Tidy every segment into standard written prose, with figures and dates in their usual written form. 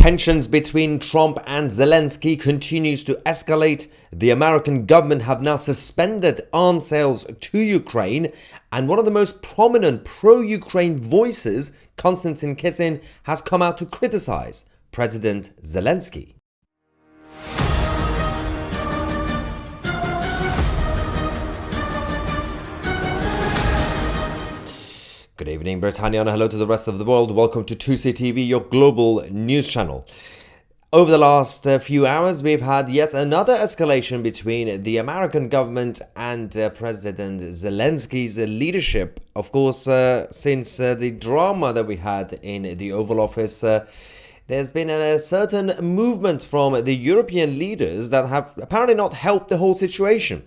Tensions between Trump and Zelensky continues to escalate. The American government have now suspended arms sales to Ukraine, and one of the most prominent pro-Ukraine voices, Constantin Kissen, has come out to criticize President Zelensky. Good evening, Britannia, and hello to the rest of the world. Welcome to 2C TV, your global news channel. Over the last few hours, we've had yet another escalation between the American government and President Zelensky's leadership. Of course, since the drama that we had in the Oval Office, there's been a certain movement from the European leaders that have apparently not helped the whole situation.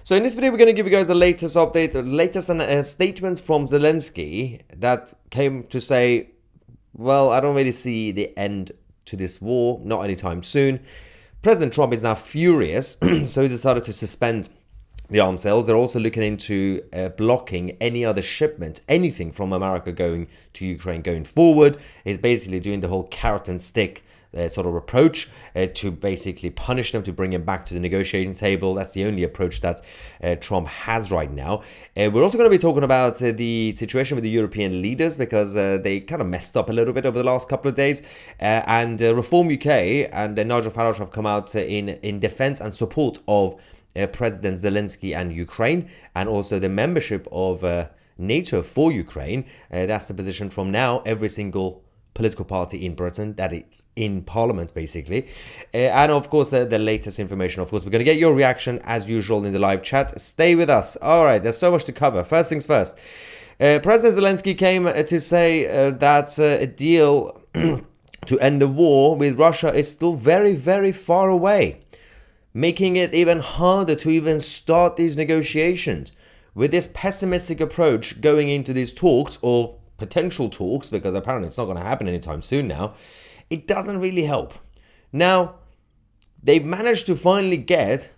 So in this video, we're going to give you guys the latest update, the latest statement from Zelensky that came to say, well, I don't really see the end to this war, not anytime soon. President Trump is now furious, so he decided to suspend the arms sales. They're also looking into blocking any other shipment, anything from America going to Ukraine going forward. He's basically doing the whole carrot and stick sort of approach to basically punish them, to bring them back to the negotiating table. That's the only approach that Trump has right now. We're also going to be talking about the situation with the European leaders, because they kind of messed up a little bit over the last couple of days. And Reform UK and Nigel Farage have come out in defense and support of President Zelensky and Ukraine, and also the membership of NATO for Ukraine. That's the position from now every single political party in Britain that is in Parliament, basically. And of course, the latest information. Of course, we're going to get your reaction as usual in the live chat. Stay with us. All right, there's so much to cover. First things first. President Zelensky came to say that a deal to end the war with Russia is still very, very far away, making it even harder to even start these negotiations. With this pessimistic approach going into these talks, or potential talks, because apparently it's not going to happen anytime soon now, it doesn't really help. Now, they've managed to finally get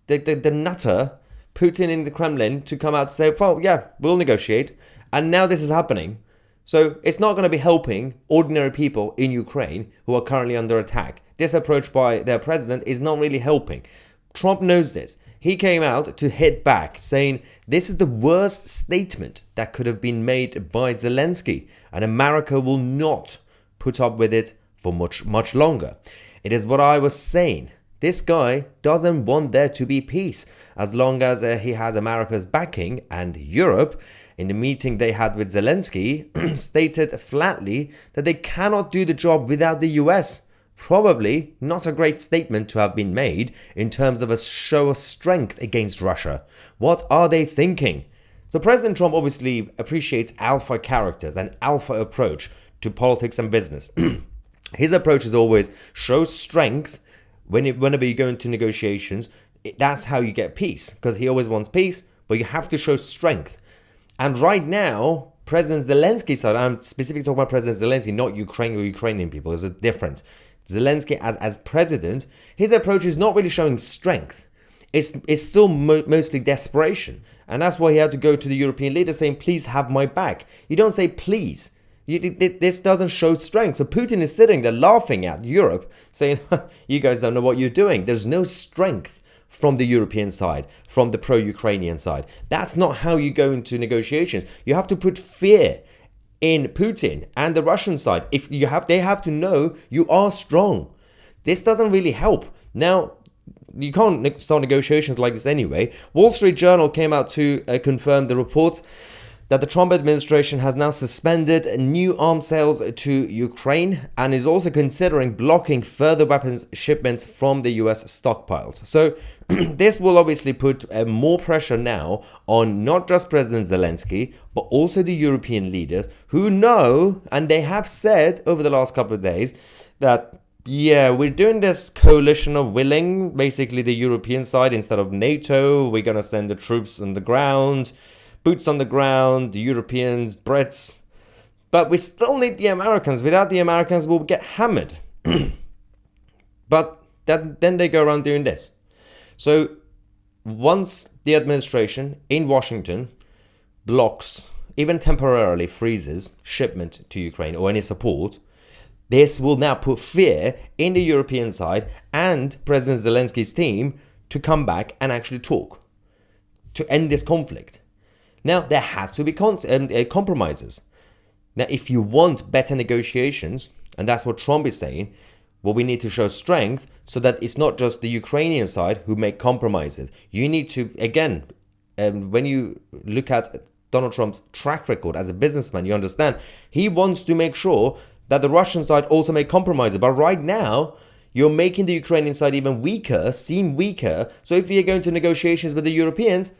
the nutter Putin in the Kremlin to come out and say, well, yeah, we'll negotiate. And now this is happening. So it's not going to be helping ordinary people in Ukraine who are currently under attack. This approach by their president is not really helping. Trump knows this. He came out to hit back, saying this is the worst statement that could have been made by Zelensky, and America will not put up with it for much longer. It is what I was saying. This guy doesn't want there to be peace as long as he has America's backing. And Europe, in the meeting they had with Zelensky, stated flatly that they cannot do the job without the US. Probably not a great statement to have been made in terms of a show of strength against Russia. What are they thinking? So President Trump obviously appreciates alpha characters and alpha approach to politics and business. His approach is always show strength whenever you go into negotiations. That's how you get peace, because he always wants peace, but you have to show strength. And right now, President Zelensky side, I'm specifically talking about President Zelensky, not Ukraine or Ukrainian people. There's a difference. Zelensky as president, his approach is not really showing strength. It's still mostly desperation. And that's why he had to go to the European leaders saying, please have my back. You don't say please. This doesn't show strength. So Putin is sitting there laughing at Europe, saying, you guys don't know what you're doing. There's no strength from the European side, from the pro-Ukrainian side. That's not how you go into negotiations. You have to put fear in Putin and the Russian side. They have to know you are strong. This doesn't really help. Now, you can't start negotiations like this anyway. Wall Street Journal came out to confirm the reports that the Trump administration has now suspended new arms sales to Ukraine and is also considering blocking further weapons shipments from the US stockpiles. So this will obviously put more pressure now on not just President Zelensky, but also the European leaders who know, and they have said over the last couple of days, that yeah, we're doing this coalition of willing, basically the European side instead of NATO. We're going to send the troops on the ground, boots on the ground, the Europeans, Brits. But we still need the Americans. Without the Americans, we'll get hammered. But then they go around doing this. So once the administration in Washington blocks, even temporarily freezes shipment to Ukraine or any support, This will now put fear in the European side and President Zelensky's team to come back and actually talk, to end this conflict. Now, there has to be compromises. Now, if you want better negotiations, and that's what Trump is saying, well, we need to show strength so that it's not just the Ukrainian side who make compromises. You need to, again, when you look at Donald Trump's track record as a businessman, you understand he wants to make sure that the Russian side also make compromises. But right now, you're making the Ukrainian side even weaker, seem weaker. So if you're going to negotiations with the Europeans,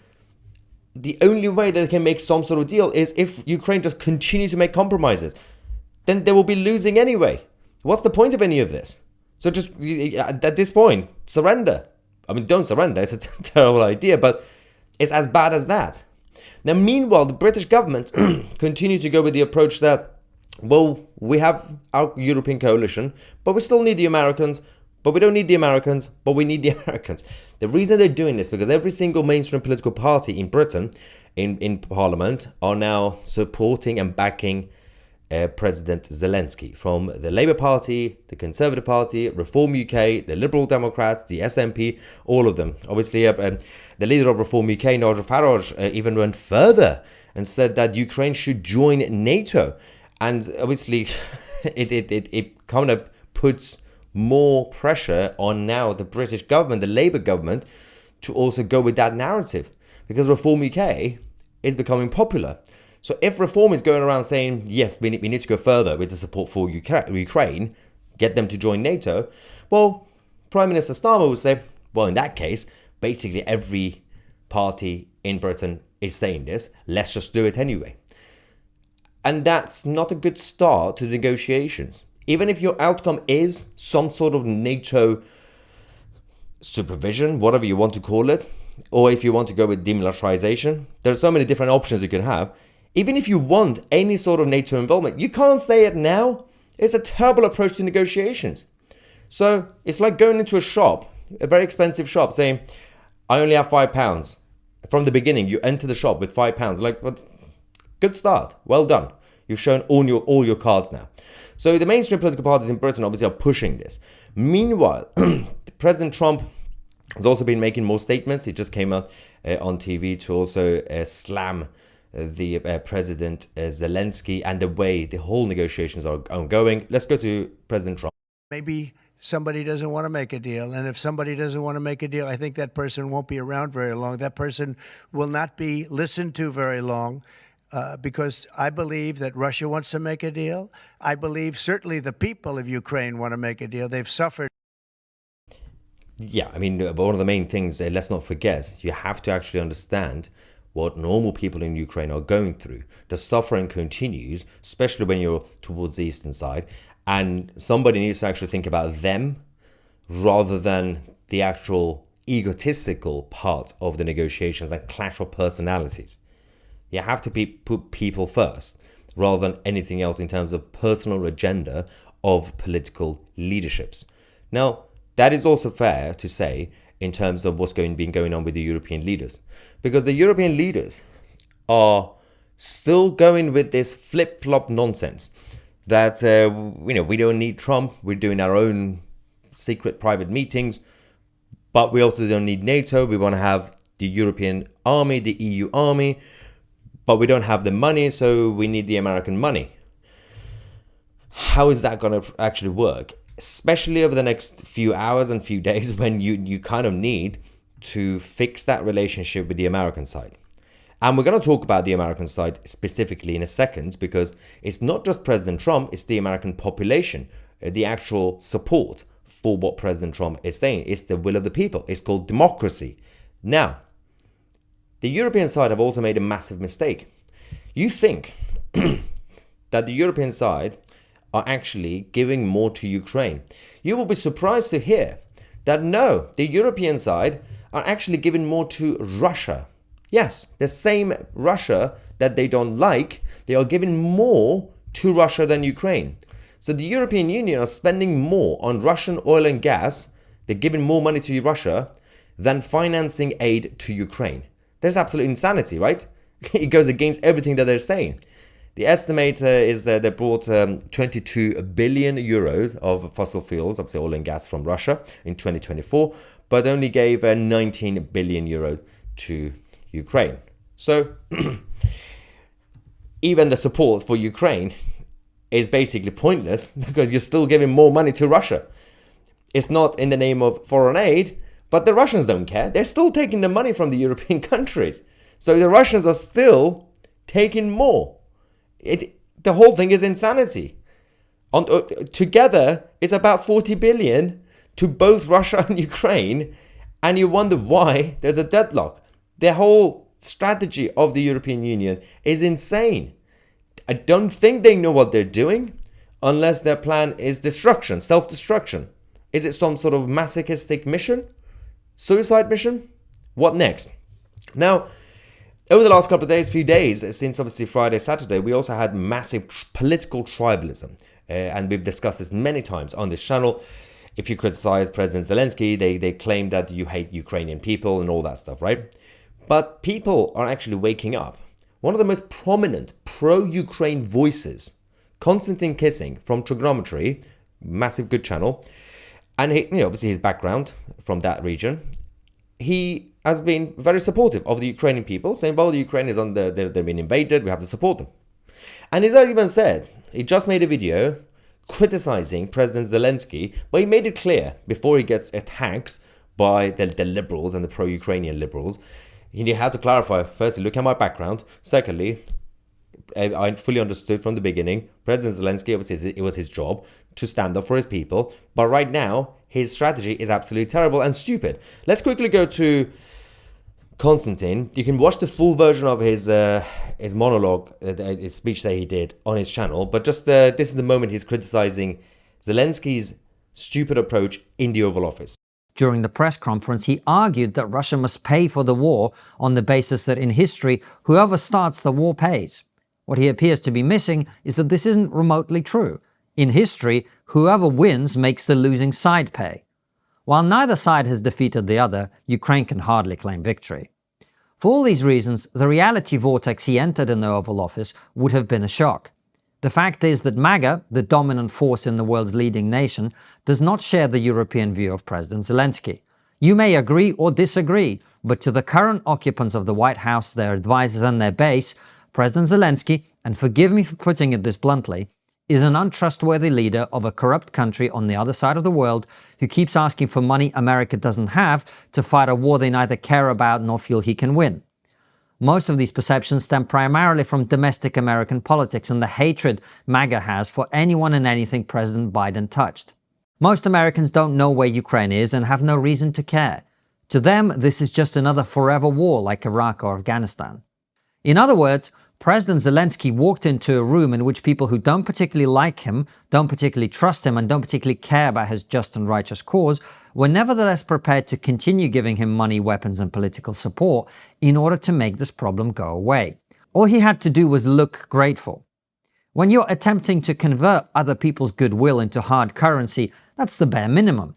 the only way that they can make some sort of deal is if Ukraine just continues to make compromises. Then they will be losing anyway. What's the point of any of this? So just at this point, surrender. I mean, don't surrender. It's a terrible idea, but it's as bad as that. Now, meanwhile, the British government continues to go with the approach that, well, we have our European coalition, but we still need the Americans, but we don't need the Americans, but we need the Americans. The reason they're doing this is because every single mainstream political party in Britain, in Parliament, are now supporting and backing President Zelensky, from the Labour Party, the Conservative Party, Reform UK, the Liberal Democrats, the SNP, all of them. Obviously, the leader of Reform UK, Nigel Farage, even went further and said that Ukraine should join NATO. And obviously, it kind of puts more pressure on now the British government, the Labour government, to also go with that narrative. Because Reform UK is becoming popular. So if Reform is going around saying, yes, we need to go further with the support for Ukraine, get them to join NATO, well, Prime Minister Starmer would say, well, in that case, basically every party in Britain is saying this, let's just do it anyway. And that's not a good start to negotiations. Even if your outcome is some sort of NATO supervision, whatever you want to call it, or if you want to go with demilitarization, there's so many different options you can have. Even if you want any sort of NATO involvement, you can't say it now. It's a terrible approach to negotiations. So it's like going into a shop, a very expensive shop, saying, I only have £5. From the beginning, you enter the shop with £5. Like, but good start. Well done. You've shown all your cards now. So the mainstream political parties in Britain obviously are pushing this. Meanwhile, President Trump has also been making more statements. He just came out on TV to also slam the President Zelensky and the way the whole negotiations are ongoing. Let's go to President Trump. Maybe somebody doesn't want to make a deal. And if somebody doesn't want to make a deal, I think that person won't be around very long. That person will not be listened to very long. Because I believe that Russia wants to make a deal. I believe certainly the people of Ukraine want to make a deal. They've suffered. Yeah, I mean, one of the main things, let's not forget, you have to actually understand what normal people in Ukraine are going through. The suffering continues, especially when you're towards the eastern side. And somebody needs to actually think about them rather than the actual egotistical part of the negotiations and clash of personalities. You have to put people first rather than anything else in terms of personal agenda of political leaderships. Now, that is also fair to say in terms of what's been going on with the European leaders, because the European leaders are still going with this flip-flop nonsense that we don't need Trump, we're doing our own secret private meetings, but we also don't need NATO. We want to have the European army, the EU army, but we don't have the money, so we need the American money. How is that going to actually work? Especially over the next few hours and few days when you kind of need to fix that relationship with the American side. And we're going to talk about the American side specifically in a second, because it's not just President Trump, it's the American population, the actual support for what President Trump is saying. It's the will of the people. It's called democracy. Now, the European side have also made a massive mistake. You think that the European side are actually giving more to Ukraine. You will be surprised to hear that no, the European side are actually giving more to Russia. Yes, the same Russia that they don't like, they are giving more to Russia than Ukraine. So the European Union are spending more on Russian oil and gas, they're giving more money to Russia than financing aid to Ukraine. There's absolute insanity, right? It goes against everything that they're saying. The estimate is that they brought 22 billion euros of fossil fuels, obviously oil and gas from Russia in 2024, but only gave 19 billion euros to Ukraine. So even the support for Ukraine is basically pointless because you're still giving more money to Russia. It's not in the name of foreign aid, but the Russians don't care. They're still taking the money from the European countries. So the Russians are still taking more. The whole thing is insanity. Together, it's about 40 billion to both Russia and Ukraine, and you wonder why there's a deadlock. The whole strategy of the European Union is insane. I don't think they know what they're doing unless their plan is destruction, self-destruction. Is it some sort of masochistic mission? Suicide mission? What next? Now, over the last couple of days, few days, since obviously Friday, Saturday, we also had massive political tribalism. And we've discussed this many times on this channel. If you criticize President Zelensky, they claim that you hate Ukrainian people and all that stuff, right? But people are actually waking up. One of the most prominent pro-Ukraine voices, Constantin Kissen from Trigonometry, massive good channel, and obviously his background from that region, he has been very supportive of the Ukrainian people, saying, well, the Ukraine is they've been invaded, we have to support them. And he's even said, he just made a video criticizing President Zelensky, but he made it clear before he gets attacked by the liberals and the pro-Ukrainian liberals, he had to clarify, firstly, look at my background. Secondly, I fully understood from the beginning, President Zelensky, obviously it was his job to stand up for his people. But right now, his strategy is absolutely terrible and stupid. Let's quickly go to Constantin. You can watch the full version of his monologue, his speech that he did on his channel. But just this is the moment he's criticizing Zelensky's stupid approach in the Oval Office. During the press conference, he argued that Russia must pay for the war on the basis that in history, whoever starts the war pays. What he appears to be missing is that this isn't remotely true. In history, whoever wins makes the losing side pay. While neither side has defeated the other, Ukraine can hardly claim victory. For all these reasons, the reality vortex he entered in the Oval Office would have been a shock. The fact is that MAGA, the dominant force in the world's leading nation, does not share the European view of President Zelensky. You may agree or disagree, but to the current occupants of the White House, their advisors and their base, President Zelensky, and forgive me for putting it this bluntly, is an untrustworthy leader of a corrupt country on the other side of the world who keeps asking for money America doesn't have to fight a war they neither care about nor feel he can win. Most of these perceptions stem primarily from domestic American politics and the hatred MAGA has for anyone and anything President Biden touched. Most Americans don't know where Ukraine is and have no reason to care. To them, this is just another forever war like Iraq or Afghanistan. In other words, President Zelensky walked into a room in which people who don't particularly like him, don't particularly trust him, and don't particularly care about his just and righteous cause were nevertheless prepared to continue giving him money, weapons, and political support in order to make this problem go away. All he had to do was look grateful. When you're attempting to convert other people's goodwill into hard currency, that's the bare minimum.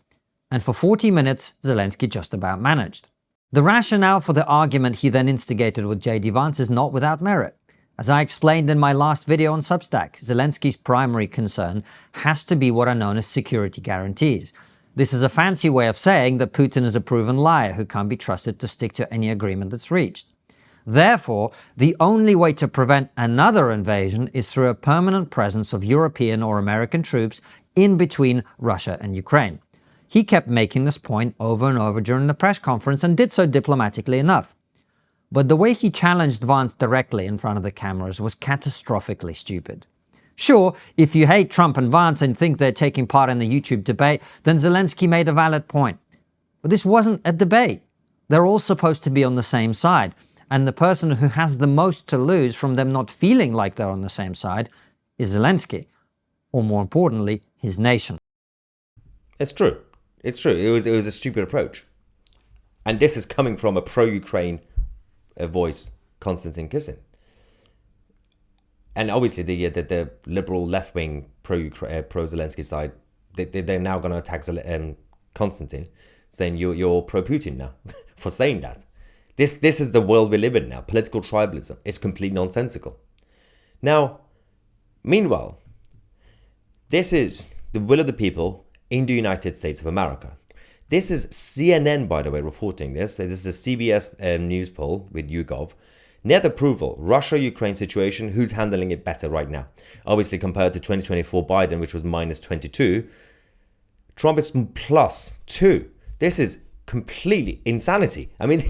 And for 40 minutes, Zelensky just about managed. The rationale for the argument he then instigated with J.D. Vance is not without merit. As I explained in my last video on Substack, Zelensky's primary concern has to be what are known as security guarantees. This is a fancy way of saying that Putin is a proven liar who can't be trusted to stick to any agreement that's reached. Therefore, the only way to prevent another invasion is through a permanent presence of European or American troops in between Russia and Ukraine. He kept making this point over and over during the press conference and did so diplomatically enough. But the way he challenged Vance directly in front of the cameras was catastrophically stupid. Sure, if you hate Trump and Vance and think they're taking part in the YouTube debate, then Zelensky made a valid point. But this wasn't a debate. They're all supposed to be on the same side, and the person who has the most to lose from them not feeling like they're on the same side is Zelensky, or more importantly, his nation. It's true. It's true. It was a stupid approach. And this is coming from a pro-Ukraine voice, Constantin Kissen. And obviously the liberal left-wing pro-Zelensky side, they're now going to attack Constantin, saying you're pro-Putin now for saying that. This is the world we live in now. Political tribalism is completely nonsensical. Now, Meanwhile, this is the will of the people in the United States of America. This is CNN, by the way, reporting this. This is a CBS news poll with YouGov. Net approval, Russia-Ukraine situation, who's handling it better right now? Obviously, compared to 2024 Biden, which was minus 22, Trump is plus 2. This is completely insanity. I mean,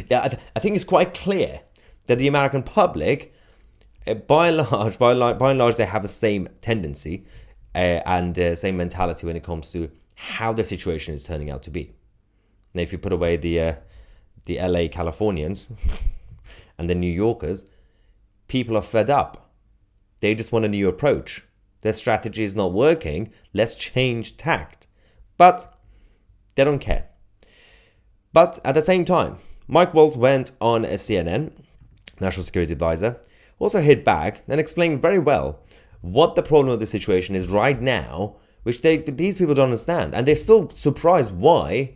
yeah, I think it's quite clear that the American public, by and large, they have the same tendency and the same mentality when it comes to how the situation is turning out to be. Now, if you put away the LA Californians and the New Yorkers, people are fed up. They just want a new approach. Their strategy is not working. Let's change tact. But they don't care. But at the same time, Mike Waltz went on a CNN, National Security Advisor, also hit back and explained very well what the problem of the situation is right now, which these people don't understand. And they're still surprised why,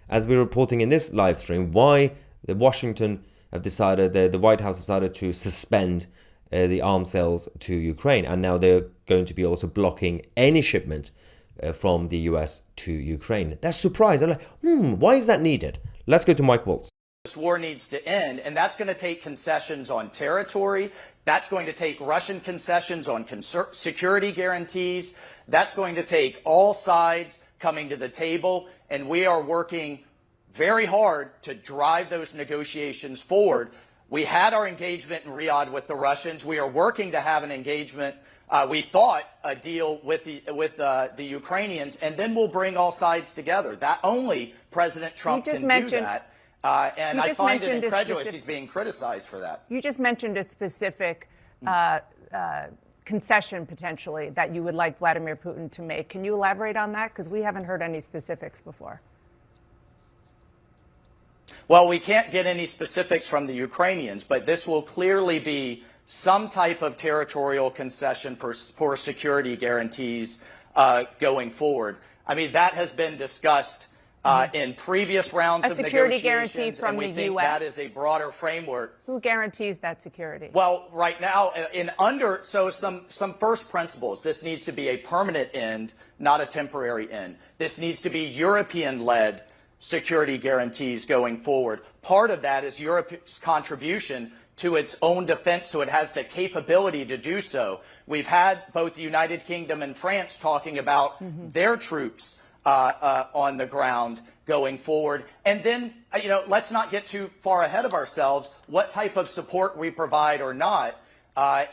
as we're reporting in this live stream, why the Washington have decided, the White House decided to suspend the arms sales to Ukraine. And now they're going to be also blocking any shipment from the US to Ukraine. They're surprised. They're like, why is that needed? Let's go to Mike Waltz. This war needs to end, and that's going to take concessions on territory. That's going to take Russian concessions on security guarantees. That's going to take all sides coming to the table, and we are working very hard to drive those negotiations forward. We had our engagement in Riyadh with the Russians. We are working to have an engagement. We thought a deal with the Ukrainians, and then we'll bring all sides together. That only President Trump can do that. And I find it incredulous he's being criticized for that. You just mentioned a specific concession, potentially, that you would like Vladimir Putin to make. Can you elaborate on that? Because we haven't heard any specifics before. Well, we can't get any specifics from the Ukrainians, but this will clearly be some type of territorial concession for security guarantees going forward. I mean, that has been discussed in previous rounds of negotiations. A security guarantee from the U.S. That is a broader framework. Who guarantees that security? Well, right now, some first principles. This needs to be a permanent end, not a temporary end. This needs to be European-led security guarantees going forward. Part of that is Europe's contribution to its own defense, so it has the capability to do so. We've had both the United Kingdom and France talking about their troops on the ground going forward. And then, let's not get too far ahead of ourselves. What type of support we provide or not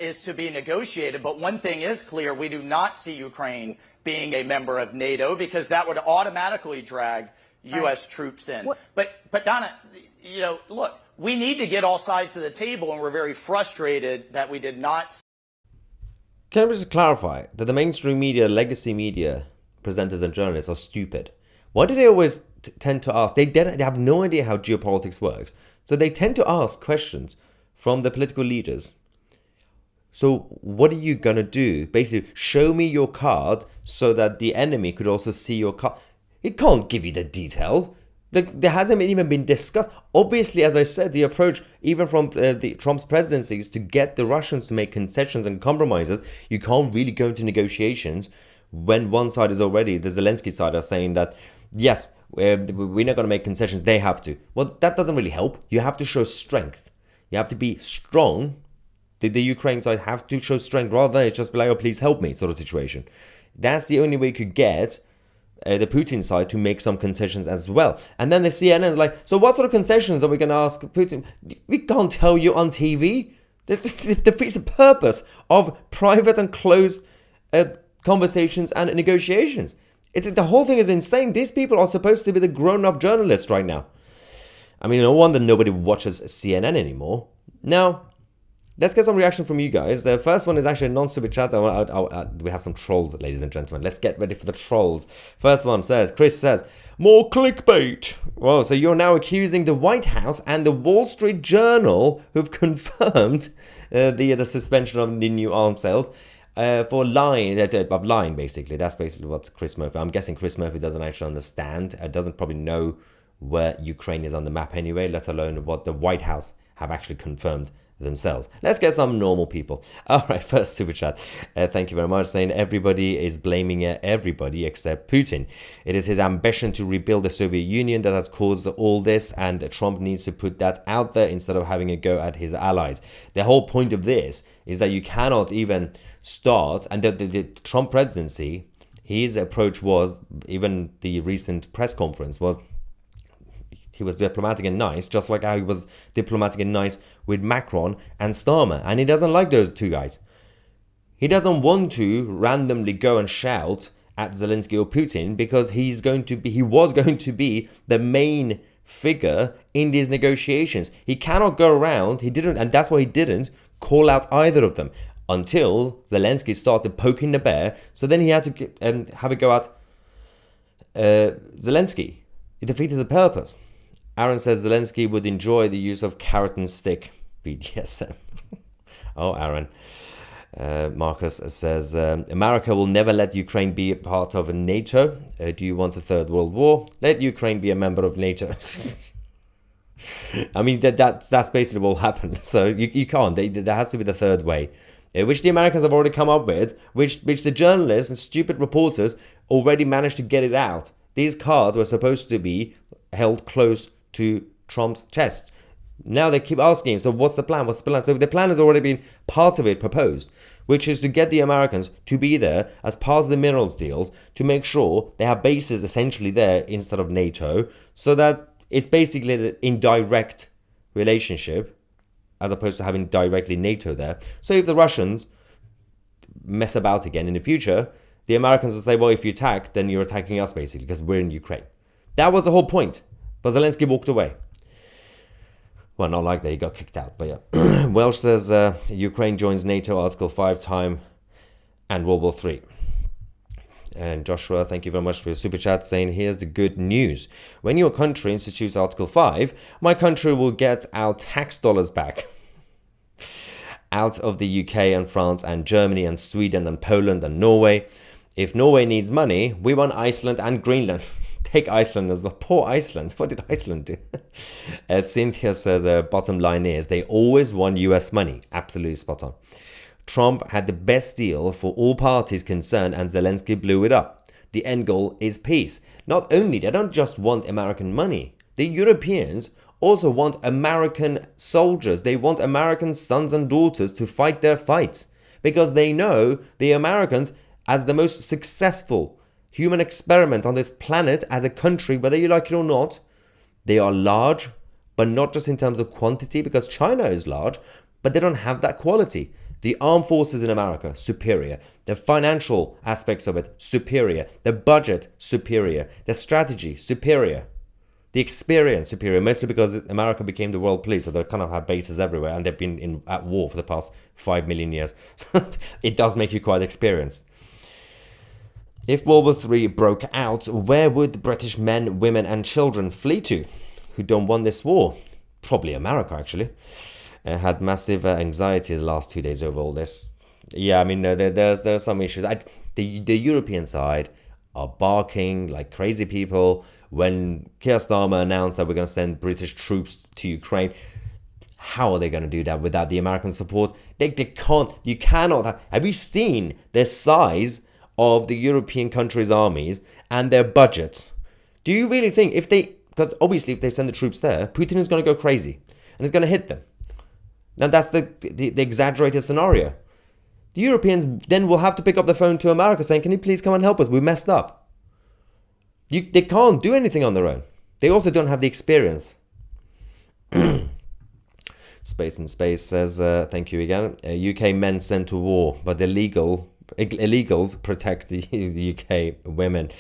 is to be negotiated. But one thing is clear, we do not see Ukraine being a member of NATO, because that would automatically drag U.S. troops in. But Donna, look, we need to get all sides to the table, and we're very frustrated that we did not. Can I just clarify that the mainstream media, legacy media, presenters and journalists are stupid? Why do they always tend to ask? They have no idea how geopolitics works. So they tend to ask questions from the political leaders. So what are you going to do? Basically, show me your card so that the enemy could also see your card. It can't give you the details. There hasn't even been discussed. Obviously, as I said, the approach, even from the Trump's presidency, is to get the Russians to make concessions and compromises. You can't really go into negotiations when one side is already, the Zelensky side, are saying that, yes, we're not going to make concessions, they have to. Well, that doesn't really help. You have to show strength. You have to be strong. The Ukraine side have to show strength rather than it's just be like, oh, please help me sort of situation. That's the only way you could get the Putin side to make some concessions as well. And then the CNN is like, so what sort of concessions are we going to ask Putin? We can't tell you on TV. It defeats the purpose of private and closed conversations and negotiations. The whole thing is insane. These people are supposed to be the grown-up journalists right now. I mean, no wonder nobody watches CNN anymore. Now, let's get some reaction from you guys. The first one is actually a non-stupid chat. We have some trolls, ladies and gentlemen. Let's get ready for the trolls. First one says, Chris says, more clickbait. Well, so you're now accusing the White House and the Wall Street Journal, who've confirmed the suspension of the new arms sales, for lying, basically. That's basically what Chris Murphy. I'm guessing Chris Murphy doesn't actually understand. Doesn't probably know where Ukraine is on the map anyway, let alone what the White House have actually confirmed themselves. Let's get some normal people. All right, first super chat. Thank you very much. Saying everybody is blaming everybody except Putin. It is his ambition to rebuild the Soviet Union that has caused all this, and Trump needs to put that out there instead of having a go at his allies. The whole point of this is that you cannot even start, and the Trump presidency, his approach was, even the recent press conference was, he was diplomatic and nice, just like how he was diplomatic and nice with Macron and Starmer. And he doesn't like those two guys. He doesn't want to randomly go and shout at Zelensky or Putin because he was going to be the main figure in these negotiations. He cannot go around, and that's why he didn't call out either of them until Zelensky started poking the bear. So then he had to have a go at Zelensky. He defeated the purpose. Aaron says Zelensky would enjoy the use of carrot and stick BDSM. Oh, Aaron. Marcus says, America will never let Ukraine be a part of NATO. Do you want a third world war? Let Ukraine be a member of NATO. I mean, that's basically what will happen. So you can't. There has to be the third way, which the Americans have already come up with, which the journalists and stupid reporters already managed to get it out. These cards were supposed to be held close to Trump's chest. Now they keep asking him, so what's the plan? What's the plan? So the plan has already been part of it proposed, which is to get the Americans to be there as part of the minerals deals to make sure they have bases essentially there instead of NATO, so that it's basically an indirect relationship as opposed to having directly NATO there. So if the Russians mess about again in the future, the Americans will say, well, if you attack, then you're attacking us basically because we're in Ukraine. That was the whole point. But Zelensky walked away. Well, not like that, he got kicked out, but yeah. Welsh says Ukraine joins NATO Article 5 time and World War 3. And Joshua, thank you very much for your super chat, saying here's the good news. When your country institutes Article 5, my country will get our tax dollars back. Out of the UK and France and Germany and Sweden and Poland and Norway. If Norway needs money, we want Iceland and Greenland. Take Iceland as well. Poor Iceland. What did Iceland do? Cynthia says, bottom line is they always want US money. Absolutely spot on. Trump had the best deal for all parties concerned and Zelensky blew it up. The end goal is peace. Not only, they don't just want American money. The Europeans also want American soldiers. They want American sons and daughters to fight their fights because they know the Americans as the most successful human experiment on this planet as a country, whether you like it or not. They are large, but not just in terms of quantity, because China is large, but they don't have that quality. The armed forces in America, superior. The financial aspects of it, superior. The budget, superior. The strategy, superior. The experience, superior. Mostly because America became the world police, so they kind of have bases everywhere, and they've been at war for the past 5 million years. So it does make you quite experienced. If World War III broke out, where would the British men, women and children flee to who don't want this war? Probably America, actually. Had massive anxiety the last 2 days over all this. Yeah, I mean, there's some issues. The European side are barking like crazy people. When Keir Starmer announced that we're going to send British troops to Ukraine, how are they going to do that without the American support? They can't. You cannot. Have you seen the size of the European countries' armies and their budget? Do you really think because obviously if they send the troops there, Putin is going to go crazy and it's going to hit them. Now that's the exaggerated scenario. The Europeans then will have to pick up the phone to America saying, can you please come and help us? We messed up. They can't do anything on their own. They also don't have the experience. Space and Space says, thank you again. UK men sent to war, but illegals protect the UK women.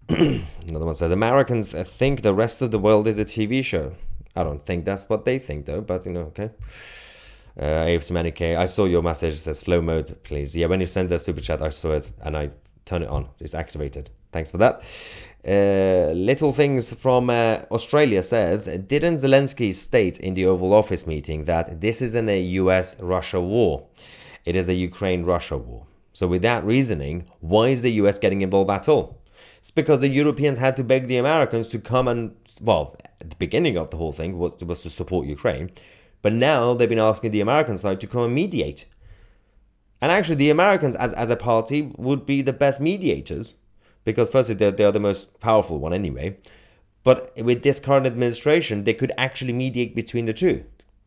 Another one says, Americans think the rest of the world is a TV show. I don't think that's what they think though, but okay. AFC I saw your message. It says slow mode, please. Yeah, when you send the super chat, I saw it and I turn it on. It's activated. Thanks for that. Little Things from Australia says, didn't Zelensky state in the Oval Office meeting that this isn't a US-Russia war? It is a Ukraine-Russia war. So with that reasoning, why is the US getting involved at all? It's because the Europeans had to beg the Americans to come and, well, at the beginning of the whole thing was to support Ukraine. But now they've been asking the American side to come and mediate. And actually, the Americans, as a party, would be the best mediators. Because firstly, they are the most powerful one anyway. But with this current administration, they could actually mediate between the two.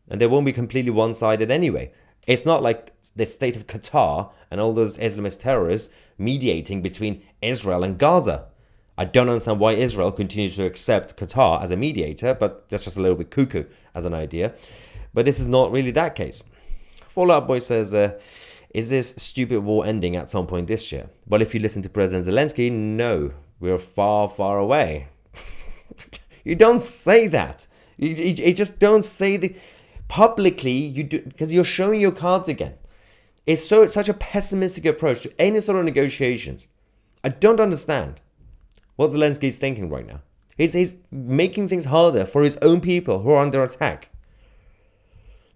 And they won't be completely one-sided anyway. It's not like the state of Qatar and all those Islamist terrorists mediating between Israel and Gaza. I don't understand why Israel continues to accept Qatar as a mediator, but that's just a little bit cuckoo as an idea. But this is not really that case. Fallout Boy says, is this stupid war ending at some point this year? Well, if you listen to President Zelensky, no, we're far, far away. You don't say that. You just don't say the publicly. You do, because you're showing your cards again. It's such a pessimistic approach to any sort of negotiations. I don't understand what Zelensky is thinking right now. He's making things harder for his own people who are under attack.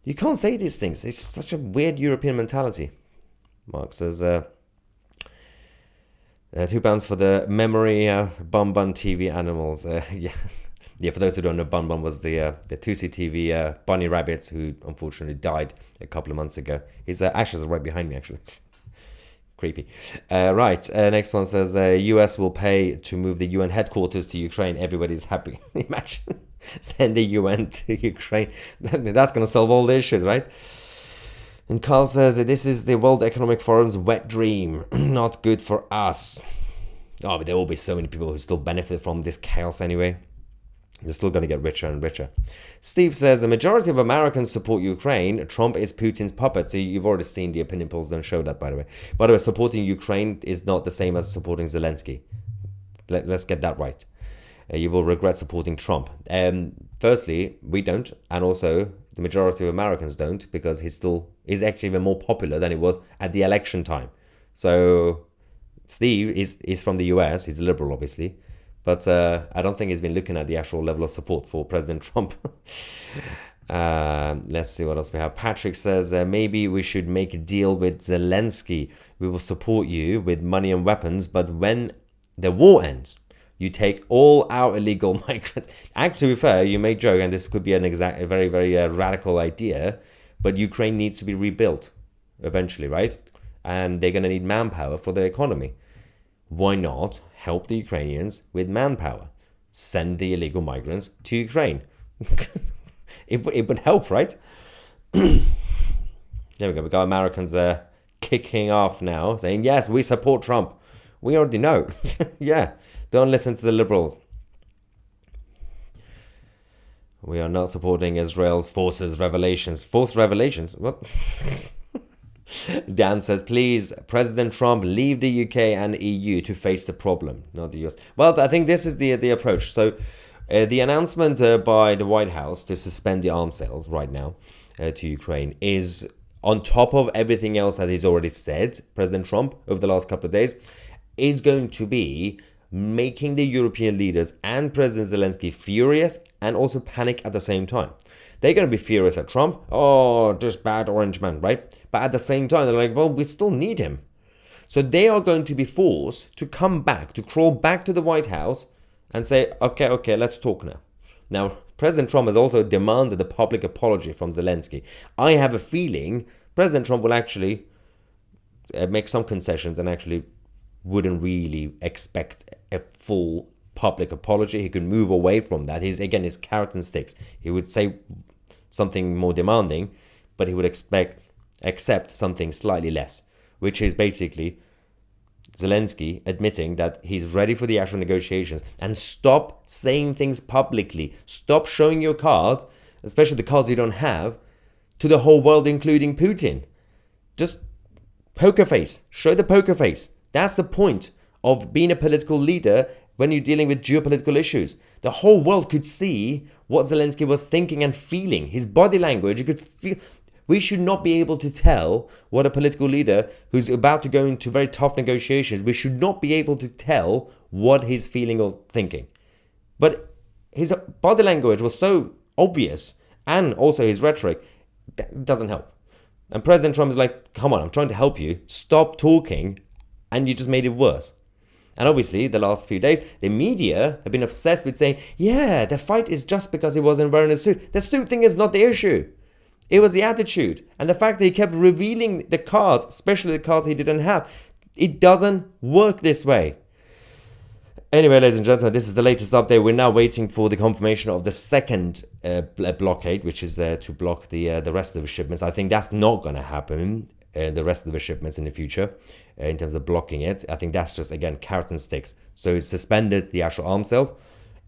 You can't say these things. It's such a weird European mentality. Mark says, £2 for the memory Bun Bun TV animals. Yeah, for those who don't know, Bun Bun was the 2C TV bunny rabbit who unfortunately died a couple of months ago. His ashes are right behind me, actually. Creepy. Right, next one says, US will pay to move the UN headquarters to Ukraine. Everybody's happy. Imagine sending UN to Ukraine. That's going to solve all the issues, right? And Carl says that this is the World Economic Forum's wet dream. Not good for us. Oh, but there will be so many people who still benefit from this chaos anyway. They're still going to get richer and richer. Steve says, a majority of Americans support Ukraine. Trump is Putin's puppet. So you've already seen the opinion polls don't show that, by the way. By the way, supporting Ukraine is not the same as supporting Zelensky. Let's get that right. You will regret supporting Trump. Firstly, we don't. And also, the majority of Americans don't, because he's actually even more popular than he was at the election time. So Steve is from the US. He's a liberal, obviously. But I don't think he's been looking at the actual level of support for President Trump. Let's see what else we have. Patrick says, maybe we should make a deal with Zelensky. We will support you with money and weapons, but when the war ends, you take all our illegal migrants. Actually, to be fair, you may joke, and this could be a very, very radical idea, but Ukraine needs to be rebuilt eventually, right? And they're going to need manpower for their economy. Why not help the Ukrainians with manpower? Send the illegal migrants to Ukraine. It would help, right? There we go. We got Americans kicking off now, saying, yes, we support Trump. We already know. Yeah, don't listen to the liberals. We are not supporting Israel's forces revelations. Forced revelations? What? Dan says, please, President Trump, leave the UK and EU to face the problem, not the US. Well, I think this is the approach. So the announcement by the White House to suspend the arms sales right now to Ukraine is on top of everything else that he's already said, President Trump, over the last couple of days, is going to be making the European leaders and President Zelensky furious and also panic at the same time. They're going to be furious at Trump. Oh, this bad orange man, right? But at the same time, they're like, well, we still need him. So they are going to be forced to come back, to crawl back to the White House and say, okay, let's talk now. Now, President Trump has also demanded a public apology from Zelensky. I have a feeling President Trump will actually make some concessions and actually wouldn't really expect a full public apology. He could move away from that. His carrot and sticks. He would say something more demanding, but he would accept something slightly less, which is basically Zelensky admitting that he's ready for the actual negotiations and stop saying things publicly. Stop showing your cards, especially the cards you don't have, to the whole world, including Putin. Just poker face. Show the poker face. That's the point of being a political leader when you're dealing with geopolitical issues. The whole world could see what Zelensky was thinking and feeling. His body language, you could feel. We should not be able to tell what a political leader who's about to go into very tough negotiations, we should not be able to tell what he's feeling or thinking. But his body language was so obvious, and also his rhetoric, that doesn't help. And President Trump is like, come on, I'm trying to help you. Stop talking. And you just made it worse. And obviously, the last few days, the media have been obsessed with saying, yeah, the fight is just because he wasn't wearing a suit. The suit thing is not the issue. It was the attitude. And the fact that he kept revealing the cards, especially the cards he didn't have. It doesn't work this way. Anyway, ladies and gentlemen, this is the latest update. We're now waiting for the confirmation of the second blockade, which is to block the rest of the shipments. I think that's not going to happen, the rest of the shipments in the future, in terms of blocking it. I think that's just, again, carrot and sticks. So it's suspended the actual arms sales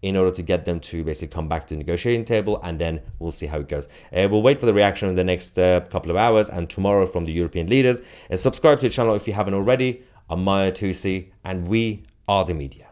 in order to get them to basically come back to the negotiating table, and then we'll see how it goes. We'll wait for the reaction in the next couple of hours and tomorrow from the European leaders. Subscribe to the channel if you haven't already. I'm Maya 2C, and we are the media.